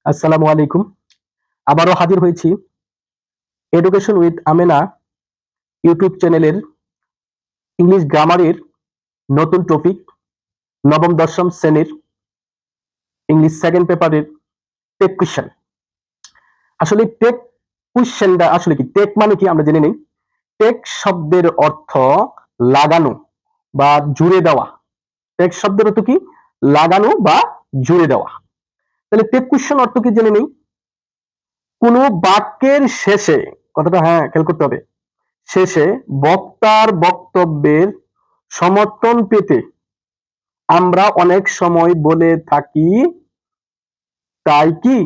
আসসালামু আলাইকুম। আবারও হাজির হয়েছি এডুকেশন উইথ আমেনা ইউটিউব চ্যানেলের ইংলিশ গ্রামারের নতুন টপিক নবম দশম শ্রেণীর ইংলিশ সেকেন্ড পেপারের টেক কোয়েশ্চেন। আসলে টেক কোয়েশ্চেনটা আসলে কি? টেক মানে কি আমরা জেনে নেই। টেক শব্দের অর্থ লাগানো বা জুড়ে দেওয়া। টেক শব্দের অর্থ কি? লাগানো বা জুড়ে দেওয়া। তাহলে টেক কোয়েশ্চেন অর্থ কি জেনে নেই। কোনো বাক্যের শেষে, কথাটা খেয়াল করতে হবে, শেষে বক্তার বক্তব্যের সমর্থন পেতে আমরা অনেক সময় বলে থাকি তাই কি,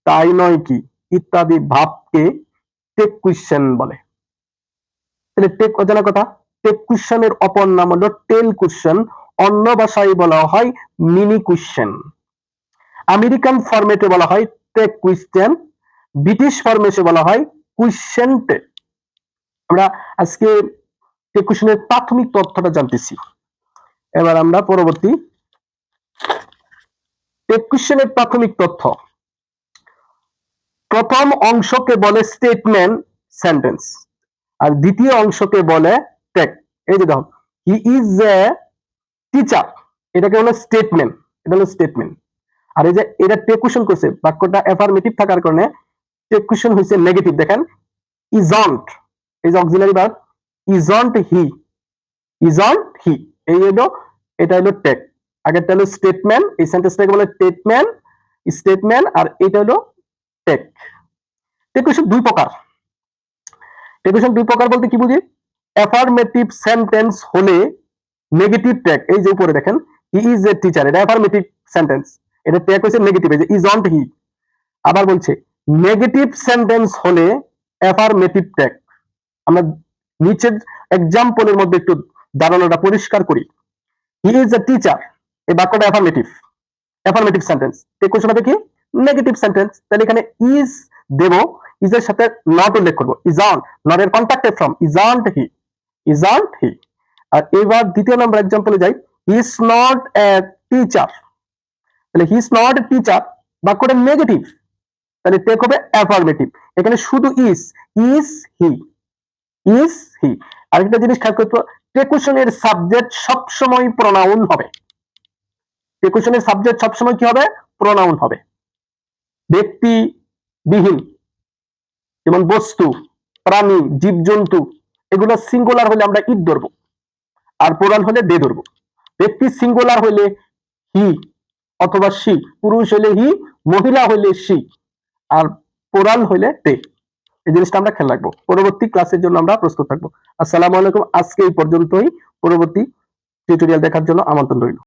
তাই নয় কি ইত্যাদি ভাবকে টেক কোয়েশ্চেন বলে। তাহলে টেক অজানা কথা। টেক কোয়েশ্চেনের অপর নাম হলো টেল কোয়েশ্চেন, অন্য ভাষায় বলা হয় মিনি কোয়েশ্চেন। আমেরিকান ফরম্যাটে বলা হয় টেক কোয়েশ্চেন, ব্রিটিশ ফরম্যাটে বলা হয় কোয়েশ্চেন টেক। আমরা আজকে টেক কোয়েশ্চেনের প্রাথমিক তথ্যটা জানতেছি। এবার আমরা পরবর্তী টেক কোয়েশ্চেনের প্রাথমিক তথ্য। প্রথম অংশকে বলে স্টেটমেন্ট সেন্টেন্স, আর দ্বিতীয় অংশকে বলে টেক। এই যে দেখো, হি ইজ এ টিচার, এটাকে বলে স্টেটমেন্ট, এটা হলো স্টেটমেন্ট। আর এই যে এটা টেক কোয়েশ্চেন করছে, বাক্যটা অ্যাফার্মেটিভ থাকার কারণে টেক কোয়েশ্চেন হয়েছে নেগেটিভ। দেখেন, ইজন্ট, এই যে auxiliary verb, isn't he, isn't he, এই হলো, এটা হলো টেক। আগেরটা হলো স্টেটমেন্ট, এই সেন্টেন্সটাকে বলে স্টেটমেন্ট, স্টেটমেন্ট, আর এটা হলো টেক। টেক কোয়েশ্চেন দুই প্রকার। টেক কোয়েশ্চেন দুই প্রকার বলতে কি বুঝি? অ্যাফার্মেটিভ সেন্টেন্স হলে নেগেটিভ টেক, এই যে উপরে দেখেন, হি ইজ এ টিচার, এটা অ্যাফার্মেটিভ সেন্টেন্স, এটা টেক হচ্ছে নেগেটিভ, এই যে ইজন্ট হি। আবার বলছে নেগেটিভ সেন্টেন্স হলে অ্যাফার্মেটিভ টেক। আমরা নিচের এক্সাম্পলের মধ্যে একটু ধারণাটা পরিষ্কার করি। হি ইজ এ টিচার, এই বাক্যটা affirmative, affirmative sentence. Tag question হবে কি? Negative sentence. তাহলে এখানে ইজ দেব, ইজের সাথে নট উল্লেখ করবো, ইজন্ট, নট এর contracted form, isn't he, isn't he. আর এবার দ্বিতীয় নম্বর এক্সাম্পলে যাই, he is not a teacher. তাহলে he is not a teacher বাক্যটা নেগেটিভ, তাহলে টেক হবে অ্যাফার্মেটিভ। এখানে শুধু is, is he, is he. আরেকটা জিনিস খেয়াল করতে, টেক কোয়েশ্চনের সাবজেক্ট সবসময় প্রোনাউন হবে। টেক কোয়েশ্চনের সাবজেক্ট সবসময় কি হবে? প্রোনাউন হবে। ব্যক্তি বিহীন, যেমন বস্তু, প্রাণী, জীবজন্তু, এগুলো সিঙ্গুলার হলে আমরা ইট ধরবো, আর প্লুরাল হলে দে ধরবো। ব্যক্তি সিঙ্গুলার হলে হি অথবা সি, পুরুষ হলে হি, মহিলা হলে সি, আর প্লুরাল হলে দে। এই জিনিসটা আমরা খেয়াল রাখবো। পরবর্তী ক্লাসের জন্য আমরা প্রস্তুত থাকবো। আসসালামু আলাইকুম। আজকে এই পর্যন্তই। পরবর্তী টিউটোরিয়াল দেখার জন্য আমন্ত্রণ রইল।